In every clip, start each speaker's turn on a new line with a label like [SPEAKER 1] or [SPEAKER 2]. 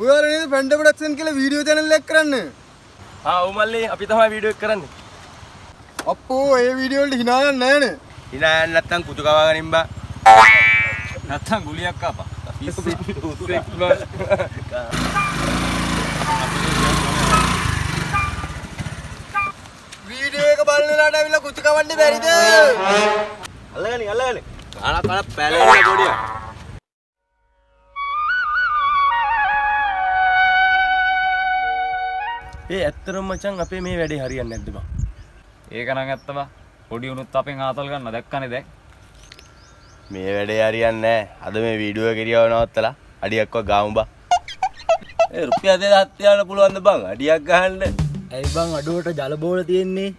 [SPEAKER 1] ඔයාලා නේද panda production කියලා වීඩියෝ channel එකක් කරන්නේ?
[SPEAKER 2] ඔව් මල්ලි අපි තමයි වීඩියෝ එක කරන්නේ.
[SPEAKER 1] අප්පෝ ඒ වීඩියෝ වලට hina යන්නේ නැහනේ.
[SPEAKER 2] hina යන්නේ නැත්තම් කුතු කවා ගනින් බා.
[SPEAKER 3] නැත්තම් ගුලියක් කාපා.
[SPEAKER 1] වීඩියෝ එක බලන වෙලාවට ඇවිල්ලා කුතු කවන්න බැරිද?
[SPEAKER 2] අල්ලගනි. කන පැලෙන්න පොඩිය. ඇත්තටම මචං අපේ මේ වැඩේ හරියන්නේ නැද්ද බං?
[SPEAKER 3] ඒක නම් ඇත්ත බා. පොඩි උනුත් අපෙන් ආතල් ගන්න දැක්කනේ දැන්.
[SPEAKER 2] මේ වැඩේ හරියන්නේ නැහැ. අද මේ වීඩියෝ එක කිරියව නවත්තලා අඩියක්ව ගාමු බා. රුපියල් 2000ක් තියන්න පුළුවන්ද බං? අඩියක් ගහන්න.
[SPEAKER 1] ඇයි බං අඩුවට ජල බෝල තියෙන්නේ?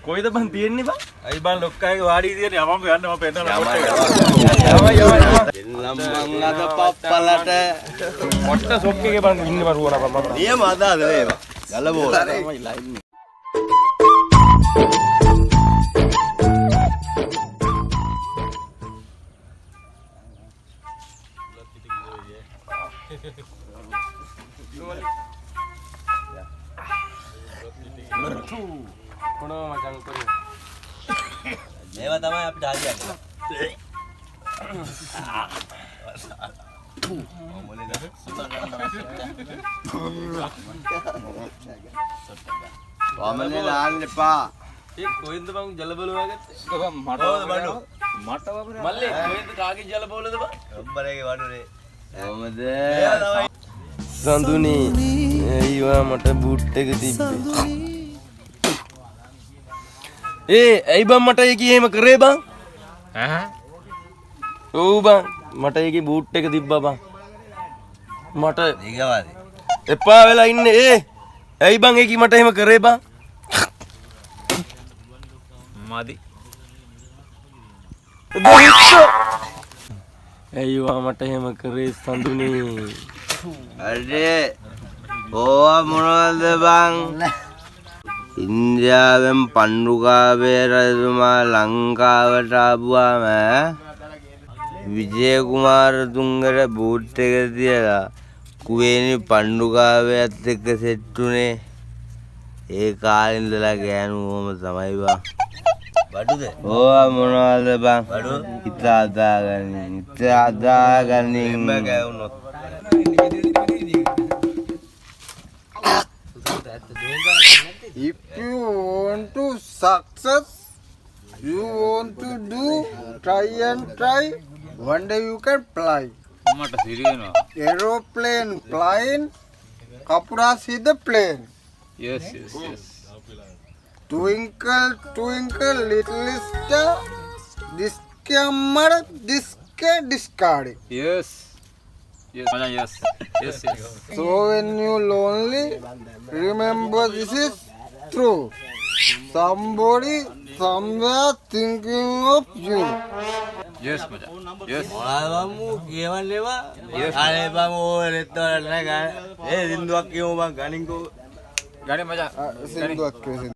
[SPEAKER 2] කොයිද බං තියෙන්නේ බං?
[SPEAKER 3] අයි බං ලොක්කාගේ වාඩි තියෙන්නේ යමම යන්න මම පෙන්නනවා.
[SPEAKER 2] එන්නම් මං අද පප්පලට
[SPEAKER 3] මොට්ට සොක් එකේ බං ඉන්නේ බරුවන බං.
[SPEAKER 2] නියම අදාද නේද? ජල බෝල.
[SPEAKER 3] කොනවා මචං කරේ.
[SPEAKER 2] මේවා තමයි අපිට හරියන්නේ. වමනේ දාන්න එපා. කොහෙන්ද බං ජල බලුවා ගත්තේ?
[SPEAKER 3] මට බඩු. මට වබරේ.
[SPEAKER 2] මල්ලි කොහෙන්ද කාගේ ජල බෝලද බං? රොබ්බරේගේ වඩුනේ. කොහමද? සඳුනි ඒවා මට බූට් එක තිබ්බේ. ඇයි බං මට ඒක එහෙම කරේ බං? ඔව් බං මට ඒකේ බූට් එක තිබ්බා බං. මට ඊගවාදී. එපා වෙලා ඉන්නේ. ඇයි බං ඒක මට එහෙම කරේ බං?
[SPEAKER 3] මදි.
[SPEAKER 2] ඇයිවා මට එහෙම කරේ සඳුනි? අරේ ඕවා මොනවද බං? ඉන්දියාවෙන් පණ්ඩුකාභය රජතුමා ලංකාවට ආපුවාම විජය කුමාරතුංගට බූට් එක තියලා කුවේණි පණ්ඩුකාභයත් එක්ක සෙට් උනේ. ඒ කාලේ ඉඳලා ගෑනු ඕම තමයි බං. බඩුද? ඕවා මොනවද බං? බඩු හිත හදාගන්න ඉම්ම ගෑවුනොත්.
[SPEAKER 1] If you want to success, you want to do, try and try, one day you can fly.
[SPEAKER 3] මට සිරි වෙනවා.
[SPEAKER 1] Aeroplane flying, Kapura see the plane.
[SPEAKER 3] yes.
[SPEAKER 1] Twinkle, twinkle, little star, this camera, this discard.
[SPEAKER 3] yes මචං yes.
[SPEAKER 1] So when you lonely, remember this is true. Somebody somewhere thinking of you.
[SPEAKER 3] yes මචං yes.
[SPEAKER 2] මොනවාමු කියවන්නේවා? අනේ බං ඕව රෙත්තවල නැහැ. සින්දුවක් කියමු බං ගනින්කෝ.
[SPEAKER 3] ගණේ මචං.
[SPEAKER 1] සින්දුවක් කියසින්.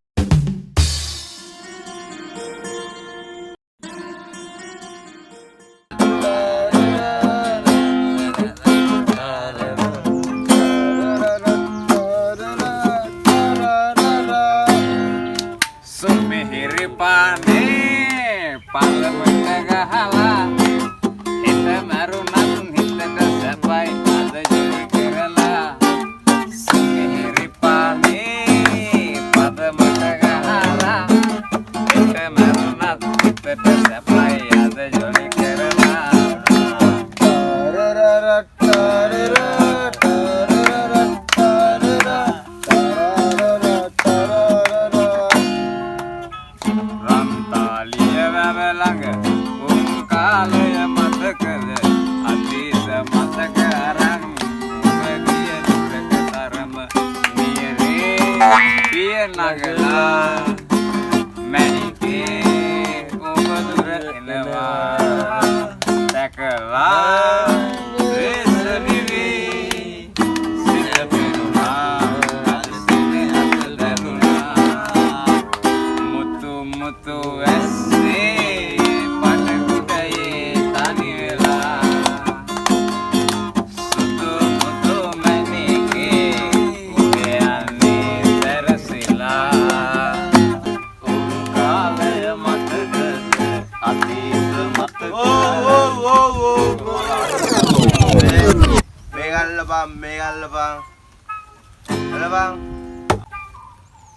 [SPEAKER 2] බලපන්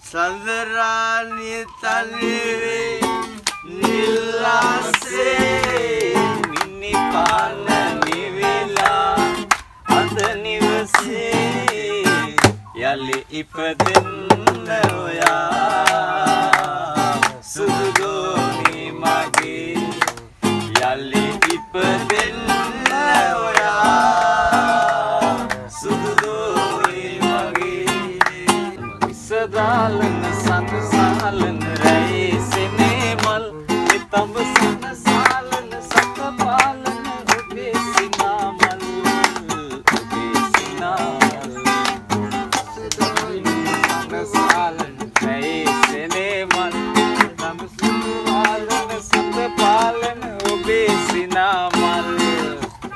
[SPEAKER 2] සඳරානි තනිවේ නිල්ලාසේ මිනි පාන නිවිලා අද නිවසේ යලි ඉපදෙන්න ඔයා සුදුගෝනි මගේ යලි ඉපදෙන්න ඔයා සුදුගෝනි මගේ ඉසදාලන සංසාලන රැයි සෙනේ මල් නිතඹ සනසාලන සතපාලන ඔබේ සිනාමල් ඔබේ සිනාමල් සනසාලන රැයි සෙනේ මල් නිතඹ සනසාලන සතපාලන ඔබේ සිනාමල්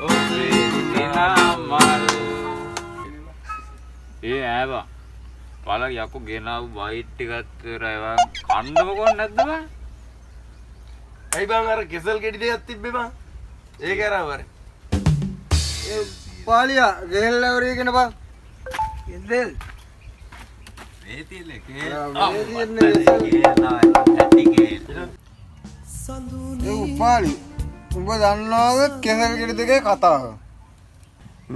[SPEAKER 2] ඔබේ සිනාමල් ඒ ආවා පළක් යකෝ ගෙනාවු බයිට් ටිකක් කරා කන්නම කොන් නැද්ද බං?
[SPEAKER 4] ඇයි බං අර කෙසල් ගෙඩි දෙකක් තිබ්බේ බං? ඒක අරන් වර.
[SPEAKER 1] ඒ පාලියා ගෙහෙල්ලා වරීගෙන බං. ඉතින්
[SPEAKER 2] වේතිලේ
[SPEAKER 1] ඒ පාලි උඹ දන්නවද කෙහෙල් ගෙඩි දෙකේ කතාව?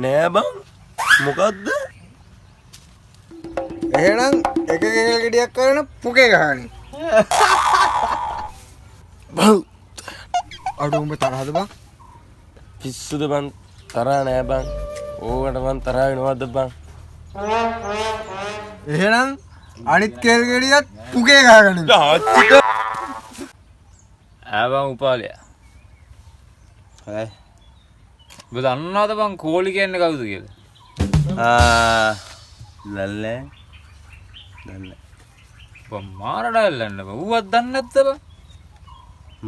[SPEAKER 4] නෑ බං. මොකද්ද?
[SPEAKER 1] එහෙනම් එක කෙහෙල් ගෙඩියක් කරන පුකේ ගහන්නේ.
[SPEAKER 4] බං
[SPEAKER 1] අඩු උඹ තරහද බං?
[SPEAKER 4] පිස්සුද බං? තරහා නෑ බං. ඕකට මං තරහා වෙනවද බං?
[SPEAKER 1] එහෙනම් අනිත් කෙහෙල් ගෙඩියත් පුකේ ගහගන්න.
[SPEAKER 3] ආවං උපාලයා
[SPEAKER 2] හයි
[SPEAKER 3] ඔබ දන්නවද බං කෝලි කියන්නේ කවුද කියලා?
[SPEAKER 2] දන්නේ
[SPEAKER 3] බං මාර ඩයල්ලන්න බං ඌවත් දන්නේ නැද්ද බං?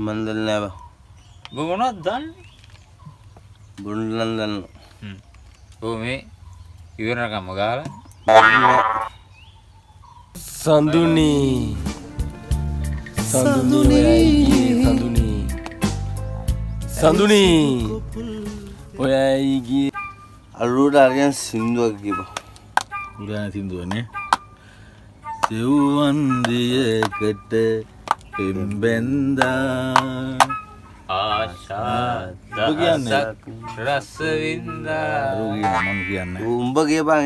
[SPEAKER 2] මන් දන්නේ බං
[SPEAKER 3] ඔබ මොනවද දන්නේ?
[SPEAKER 2] බුන්ලන් දන්න
[SPEAKER 3] ඔව් මේ ඉවරනකම ගාලා
[SPEAKER 4] සඳුනි සඳුනි ඔයයි ගියේ
[SPEAKER 2] අලුට අරගෙන සින්දුවක් කියපන්
[SPEAKER 5] උදාන සින්දුවනේ සෙව්වන් දියකට පෙම්බෙන්දා
[SPEAKER 3] ආශා
[SPEAKER 5] කියන්නේ?
[SPEAKER 3] රස වින්දා
[SPEAKER 5] මම කියන්නේ
[SPEAKER 2] උඹ කියපන්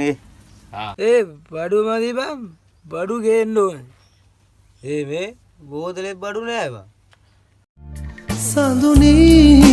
[SPEAKER 6] ඒ බඩු මදි බං බඩු ගේන්න ඕනේ. ඒ මේ බෝතලේ බඩු නෑ බං.
[SPEAKER 7] සඳුනී